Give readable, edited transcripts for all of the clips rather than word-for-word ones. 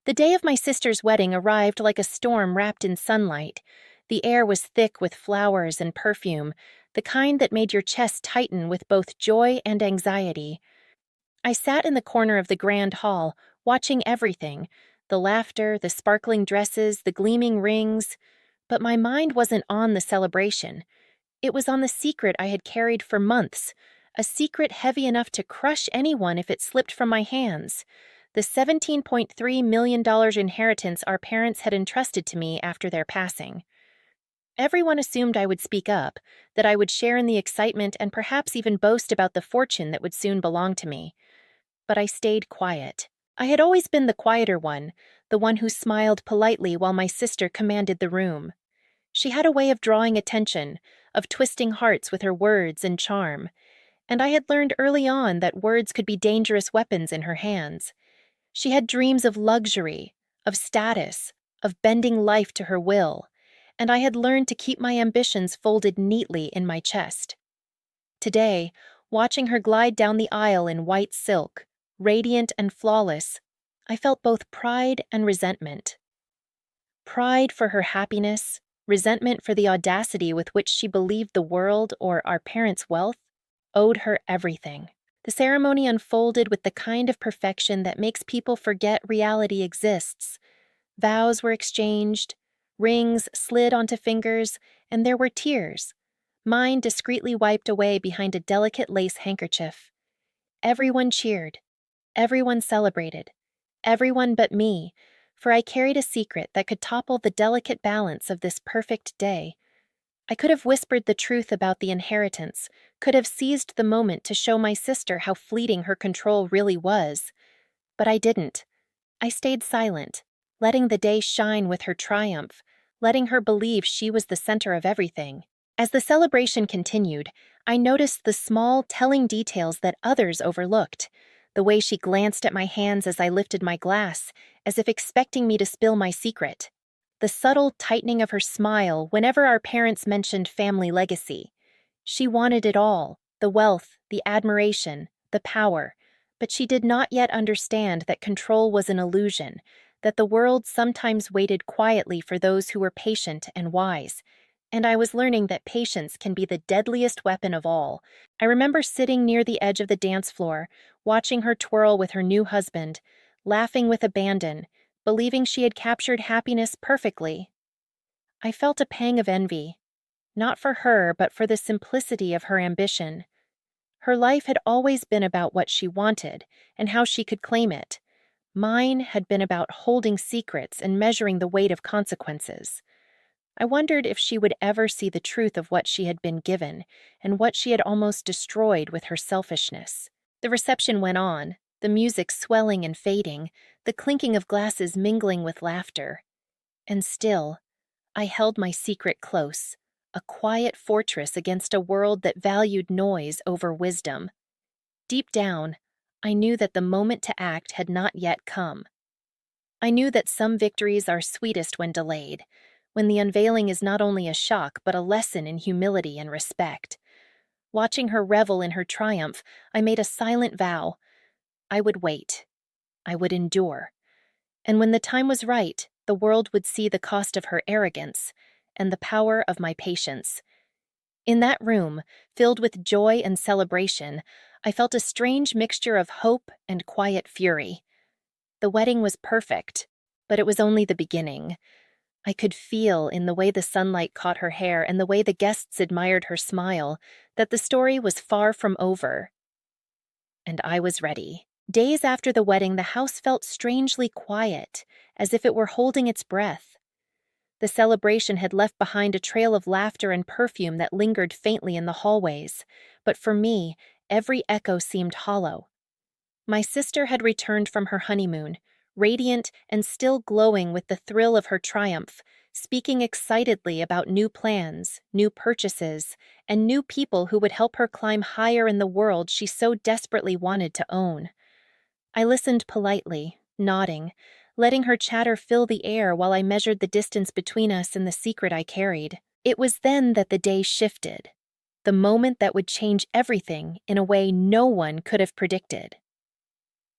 The day of my sister's wedding arrived like a storm wrapped in sunlight. The air was thick with flowers and perfume, the kind that made your chest tighten with both joy and anxiety. I sat in the corner of the grand hall, watching everything, the laughter, the sparkling dresses, the gleaming rings. But my mind wasn't on the celebration. It was on the secret I had carried for months, a secret heavy enough to crush anyone if it slipped from my hands. The $17.3 million inheritance our parents had entrusted to me after their passing. Everyone assumed I would speak up, that I would share in the excitement and perhaps even boast about the fortune that would soon belong to me. But I stayed quiet. I had always been the quieter one, the one who smiled politely while my sister commanded the room. She had a way of drawing attention, of twisting hearts with her words and charm, and I had learned early on that words could be dangerous weapons in her hands. She had dreams of luxury, of status, of bending life to her will, and I had learned to keep my ambitions folded neatly in my chest. Today, watching her glide down the aisle in white silk, radiant and flawless, I felt both pride and resentment. Pride for her happiness, resentment for the audacity with which she believed the world, or our parents' wealth, owed her everything. The ceremony unfolded with the kind of perfection that makes people forget reality exists. Vows were exchanged, rings slid onto fingers, and there were tears, mine discreetly wiped away behind a delicate lace handkerchief. Everyone cheered. Everyone celebrated. Everyone but me, for I carried a secret that could topple the delicate balance of this perfect day. I could have whispered the truth about the inheritance, could have seized the moment to show my sister how fleeting her control really was. But I didn't. I stayed silent, letting the day shine with her triumph, letting her believe she was the center of everything. As the celebration continued, I noticed the small, telling details that others overlooked. The way she glanced at my hands as I lifted my glass, as if expecting me to spill my secret. The subtle tightening of her smile whenever our parents mentioned family legacy. She wanted it all, the wealth, the admiration, the power, but she did not yet understand that control was an illusion, that the world sometimes waited quietly for those who were patient and wise. And I was learning that patience can be the deadliest weapon of all. I remember sitting near the edge of the dance floor, watching her twirl with her new husband, laughing with abandon, believing she had captured happiness perfectly. I felt a pang of envy, not for her, but for the simplicity of her ambition. Her life had always been about what she wanted and how she could claim it. Mine had been about holding secrets and measuring the weight of consequences. I wondered if she would ever see the truth of what she had been given and what she had almost destroyed with her selfishness. The reception went on, the music swelling and fading, the clinking of glasses mingling with laughter. And still, I held my secret close, a quiet fortress against a world that valued noise over wisdom. Deep down, I knew that the moment to act had not yet come. I knew that some victories are sweetest when delayed, when the unveiling is not only a shock but a lesson in humility and respect. Watching her revel in her triumph, I made a silent vow. I would wait. I would endure. And when the time was right, the world would see the cost of her arrogance and the power of my patience. In that room, filled with joy and celebration, I felt a strange mixture of hope and quiet fury. The wedding was perfect, but it was only the beginning. I could feel, in the way the sunlight caught her hair and the way the guests admired her smile, that the story was far from over. And I was ready. Days after the wedding, the house felt strangely quiet, as if it were holding its breath. The celebration had left behind a trail of laughter and perfume that lingered faintly in the hallways, but for me, every echo seemed hollow. My sister had returned from her honeymoon, radiant and still glowing with the thrill of her triumph, speaking excitedly about new plans, new purchases, and new people who would help her climb higher in the world she so desperately wanted to own. I listened politely, nodding, letting her chatter fill the air while I measured the distance between us and the secret I carried. It was then that the day shifted, the moment that would change everything in a way no one could have predicted.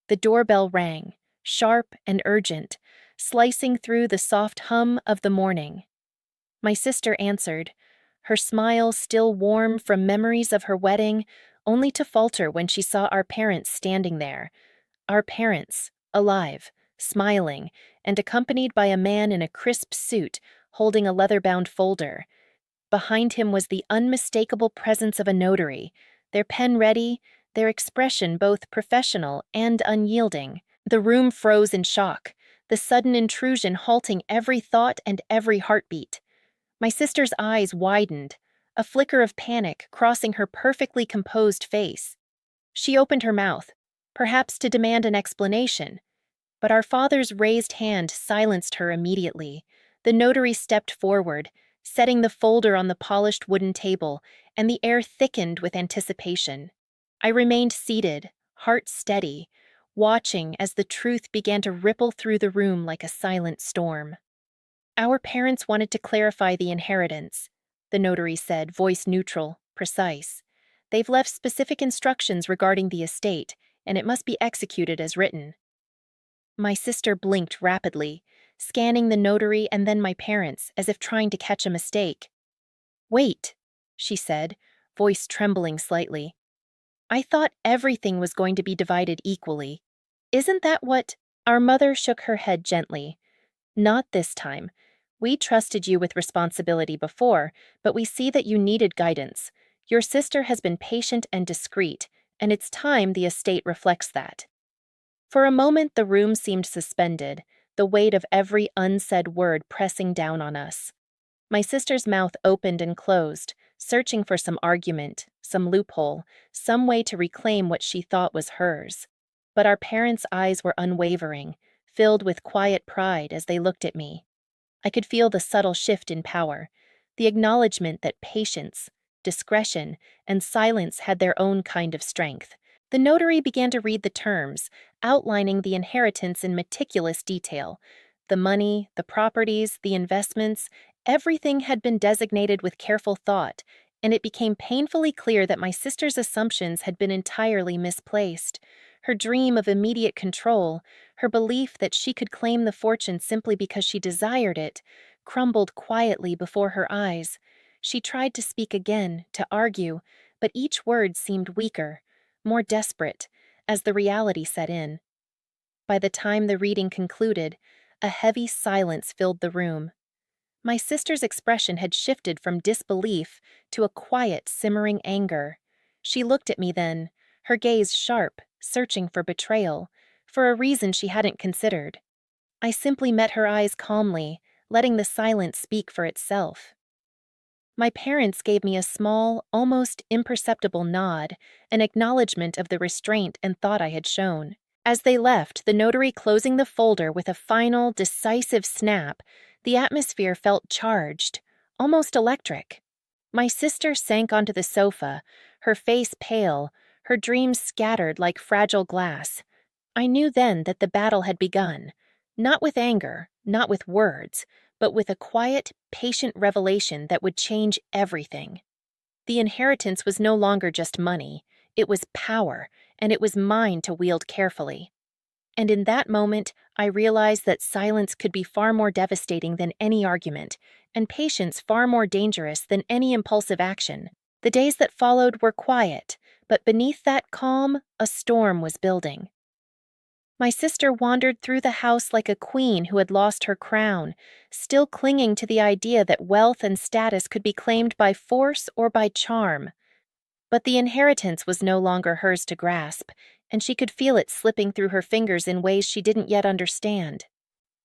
The doorbell rang, sharp and urgent. slicing through the soft hum of the morning. My sister answered, her smile still warm from memories of her wedding, only to falter when she saw our parents standing there. Our parents, alive, smiling, and accompanied by a man in a crisp suit holding a leather-bound folder. Behind him was the unmistakable presence of a notary, their pen ready, their expression both professional and unyielding. The room froze in shock, the sudden intrusion halting every thought and every heartbeat. My sister's eyes widened, a flicker of panic crossing her perfectly composed face. She opened her mouth, perhaps to demand an explanation, but our father's raised hand silenced her immediately. The notary stepped forward, setting the folder on the polished wooden table, and the air thickened with anticipation. I remained seated, heart steady, watching as the truth began to ripple through the room like a silent storm. Our parents wanted to clarify the inheritance, the notary said, voice neutral, precise. They've left specific instructions regarding the estate, and it must be executed as written. My sister blinked rapidly, scanning the notary and then my parents as if trying to catch a mistake. Wait, she said, voice trembling slightly. I thought everything was going to be divided equally. Isn't that what? Our mother shook her head gently. Not this time. We trusted you with responsibility before, but we see that you needed guidance. Your sister has been patient and discreet, and it's time the estate reflects that. For a moment the room seemed suspended, the weight of every unsaid word pressing down on us. My sister's mouth opened and closed, searching for some argument, some loophole, some way to reclaim what she thought was hers. But our parents' eyes were unwavering, filled with quiet pride as they looked at me. I could feel the subtle shift in power, the acknowledgement that patience, discretion, and silence had their own kind of strength. The notary began to read the terms, outlining the inheritance in meticulous detail. The money, the properties, the investments, everything had been designated with careful thought, and it became painfully clear that my sister's assumptions had been entirely misplaced. Her dream of immediate control, her belief that she could claim the fortune simply because she desired it, crumbled quietly before her eyes. She tried to speak again, to argue, but each word seemed weaker, more desperate, as the reality set in. By the time the reading concluded, a heavy silence filled the room. My sister's expression had shifted from disbelief to a quiet, simmering anger. She looked at me then, her gaze sharp, searching for betrayal, for a reason she hadn't considered. I simply met her eyes calmly, letting the silence speak for itself. My parents gave me a small, almost imperceptible nod, an acknowledgement of the restraint and thought I had shown. As they left, the notary closing the folder with a final, decisive snap, the atmosphere felt charged, almost electric. My sister sank onto the sofa, her face pale, her dreams scattered like fragile glass. I knew then that the battle had begun, not with anger, not with words, but with a quiet, patient revelation that would change everything. The inheritance was no longer just money, it was power, and it was mine to wield carefully. And in that moment, I realized that silence could be far more devastating than any argument, and patience far more dangerous than any impulsive action. The days that followed were quiet, but beneath that calm, a storm was building. My sister wandered through the house like a queen who had lost her crown, still clinging to the idea that wealth and status could be claimed by force or by charm. But the inheritance was no longer hers to grasp, and she could feel it slipping through her fingers in ways she didn't yet understand.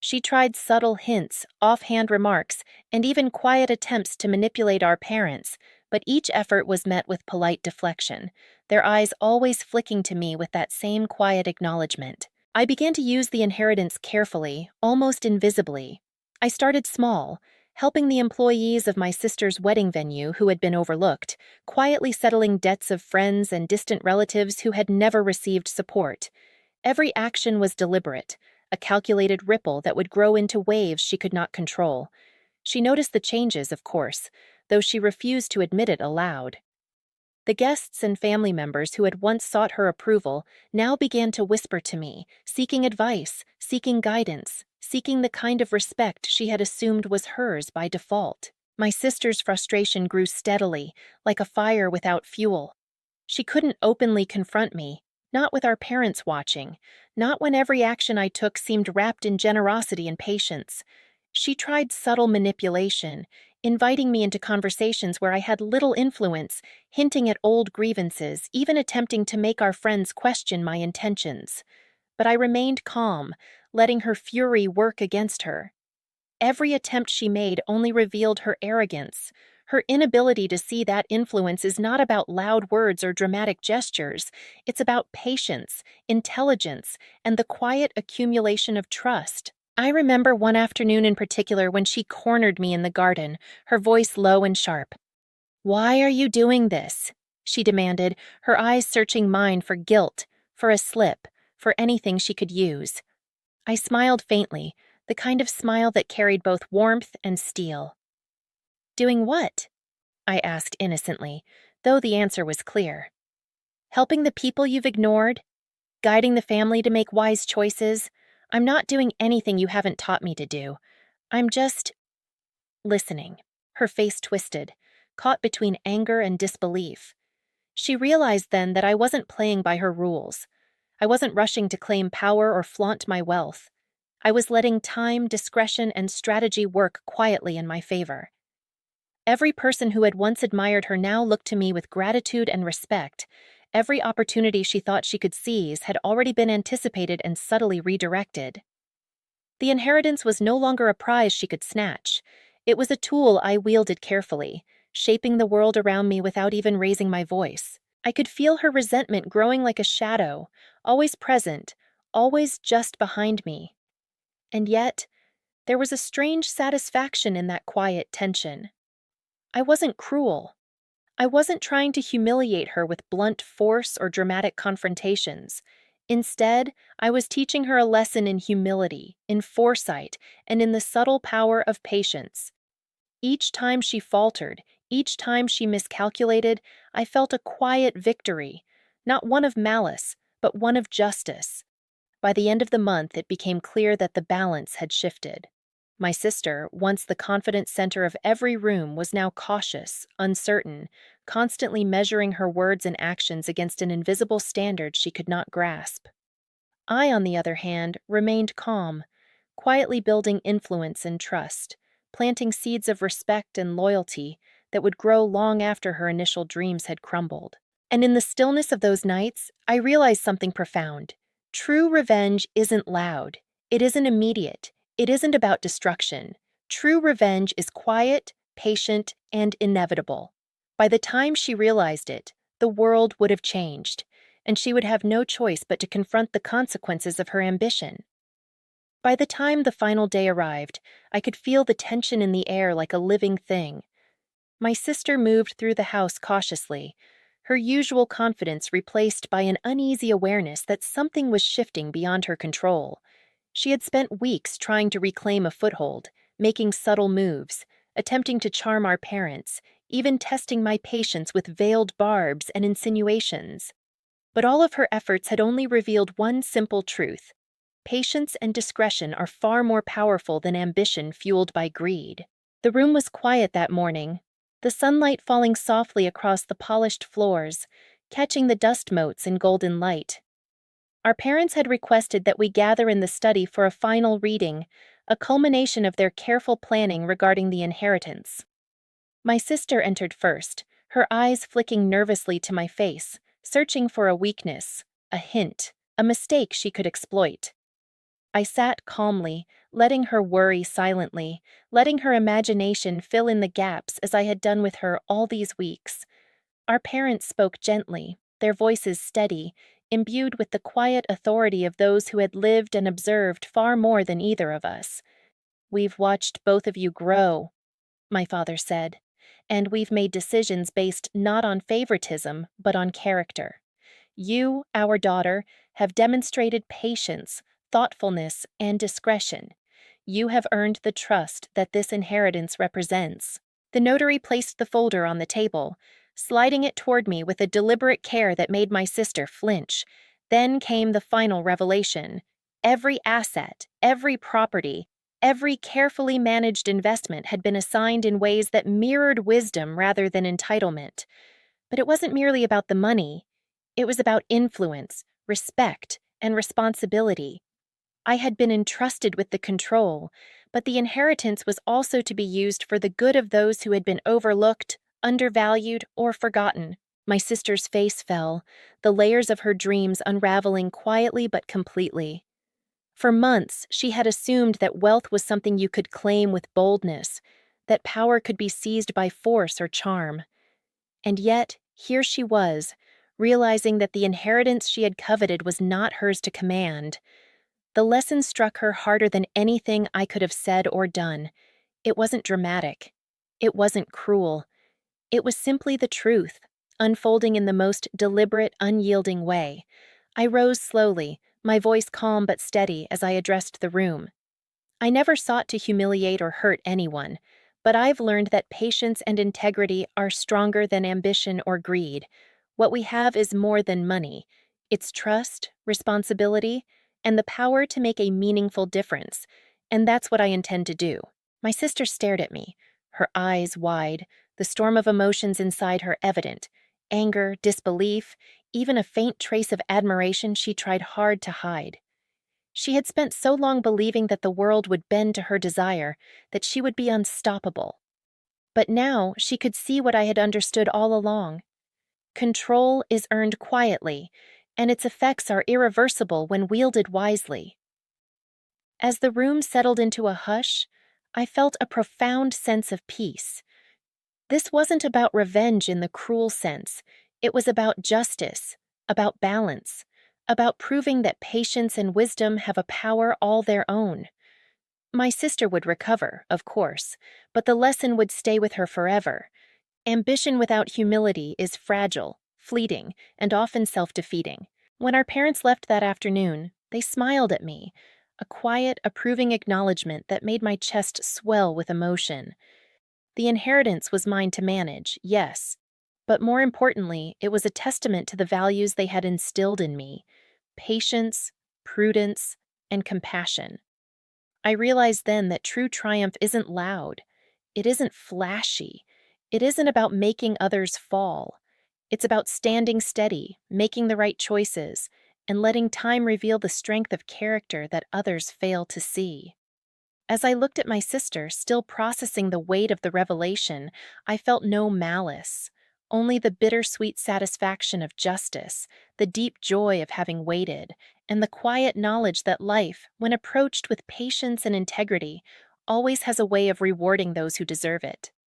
She tried subtle hints, offhand remarks, and even quiet attempts to manipulate our parents, but each effort was met with polite deflection, their eyes always flicking to me with that same quiet acknowledgement. I began to use the inheritance carefully, almost invisibly. I started small, helping the employees of my sister's wedding venue who had been overlooked, quietly settling debts of friends and distant relatives who had never received support. Every action was deliberate, a calculated ripple that would grow into waves she could not control. She noticed the changes, of course, though she refused to admit it aloud. The guests and family members who had once sought her approval now began to whisper to me, seeking advice, seeking guidance. seeking the kind of respect she had assumed was hers by default. My sister's frustration grew steadily, like a fire without fuel. She couldn't openly confront me, not with our parents watching, not when every action I took seemed wrapped in generosity and patience. She tried subtle manipulation, inviting me into conversations where I had little influence, hinting at old grievances, even attempting to make our friends question my intentions. But I remained calm, letting her fury work against her. Every attempt she made only revealed her arrogance. Her inability to see that influence is not about loud words or dramatic gestures. It's about patience, intelligence, and the quiet accumulation of trust. I remember one afternoon in particular when she cornered me in the garden, her voice low and sharp. "Why are you doing this?" she demanded, her eyes searching mine for guilt, for a slip, for anything she could use. I smiled faintly, the kind of smile that carried both warmth and steel. "Doing what?" I asked innocently, though the answer was clear. "Helping the people you've ignored? Guiding the family to make wise choices? I'm not doing anything you haven't taught me to do. I'm just listening." Her face twisted, caught between anger and disbelief. She realized then that I wasn't playing by her rules. I wasn't rushing to claim power or flaunt my wealth. I was letting time, discretion, and strategy work quietly in my favor. Every person who had once admired her now looked to me with gratitude and respect. Every opportunity she thought she could seize had already been anticipated and subtly redirected. The inheritance was no longer a prize she could snatch. It was a tool I wielded carefully, shaping the world around me without even raising my voice. I could feel her resentment growing like a shadow, always present, always just behind me. And yet, there was a strange satisfaction in that quiet tension. I wasn't cruel. I wasn't trying to humiliate her with blunt force or dramatic confrontations. Instead, I was teaching her a lesson in humility, in foresight, and in the subtle power of patience. Each time she faltered, each time she miscalculated, I felt a quiet victory, not one of malice, but one of justice. By the end of the month, it became clear that the balance had shifted. My sister, once the confident center of every room, was now cautious, uncertain, constantly measuring her words and actions against an invisible standard she could not grasp. I, on the other hand, remained calm, quietly building influence and trust, planting seeds of respect and loyalty that would grow long after her initial dreams had crumbled. And in the stillness of those nights, I realized something profound. True revenge isn't loud. It isn't immediate. It isn't about destruction. True revenge is quiet, patient, and inevitable. By the time she realized it, the world would have changed, and she would have no choice but to confront the consequences of her ambition. By the time the final day arrived, I could feel the tension in the air like a living thing. My sister moved through the house cautiously, her usual confidence replaced by an uneasy awareness that something was shifting beyond her control. She had spent weeks trying to reclaim a foothold, making subtle moves, attempting to charm our parents, even testing my patience with veiled barbs and insinuations. But all of her efforts had only revealed one simple truth. Patience and discretion are far more powerful than ambition fueled by greed. The room was quiet that morning, the sunlight falling softly across the polished floors, catching the dust motes in golden light. Our parents had requested that we gather in the study for a final reading, a culmination of their careful planning regarding the inheritance. My sister entered first, her eyes flicking nervously to my face, searching for a weakness, a hint, a mistake she could exploit. I sat calmly, letting her worry silently, letting her imagination fill in the gaps as I had done with her all these weeks. Our parents spoke gently, their voices steady, imbued with the quiet authority of those who had lived and observed far more than either of us. "We've watched both of you grow," my father said, "and we've made decisions based not on favoritism, but on character. You, our daughter, have demonstrated patience, thoughtfulness, and discretion. You have earned the trust that this inheritance represents." The notary placed the folder on the table, sliding it toward me with a deliberate care that made my sister flinch. Then came the final revelation. Every asset, every property, every carefully managed investment had been assigned in ways that mirrored wisdom rather than entitlement. But it wasn't merely about the money. It was about influence, respect, and responsibility. I had been entrusted with the control, but the inheritance was also to be used for the good of those who had been overlooked, undervalued, or forgotten. My sister's face fell, the layers of her dreams unraveling quietly but completely. For months, she had assumed that wealth was something you could claim with boldness, that power could be seized by force or charm. And yet, here she was, realizing that the inheritance she had coveted was not hers to command. The lesson struck her harder than anything I could have said or done. It wasn't dramatic. It wasn't cruel. It was simply the truth, unfolding in the most deliberate, unyielding way. I rose slowly, my voice calm but steady as I addressed the room. I never sought to humiliate or hurt anyone, but I've learned that patience and integrity are stronger than ambition or greed. What we have is more than money. It's trust, responsibility, and the power to make a meaningful difference. And that's what I intend to do. My sister stared at me, her eyes wide, the storm of emotions inside her evident: anger, disbelief, even a faint trace of admiration she tried hard to hide. She had spent so long believing that the world would bend to her desire, that she would be unstoppable. But now she could see what I had understood all along. Control is earned quietly, and its effects are irreversible when wielded wisely. As the room settled into a hush, I felt a profound sense of peace. This wasn't about revenge in the cruel sense. It was about justice, about balance, about proving that patience and wisdom have a power all their own. My sister would recover, of course, but the lesson would stay with her forever. Ambition without humility is fragile, fleeting, and often self-defeating. When our parents left that afternoon, they smiled at me, a quiet, approving acknowledgement that made my chest swell with emotion. The inheritance was mine to manage, yes, but more importantly, it was a testament to the values they had instilled in me: patience, prudence, and compassion. I realized then that true triumph isn't loud, it isn't flashy, it isn't about making others fall. It's about standing steady, making the right choices, and letting time reveal the strength of character that others fail to see. As I looked at my sister, still processing the weight of the revelation, I felt no malice, only the bittersweet satisfaction of justice, the deep joy of having waited, and the quiet knowledge that life, when approached with patience and integrity, always has a way of rewarding those who deserve it.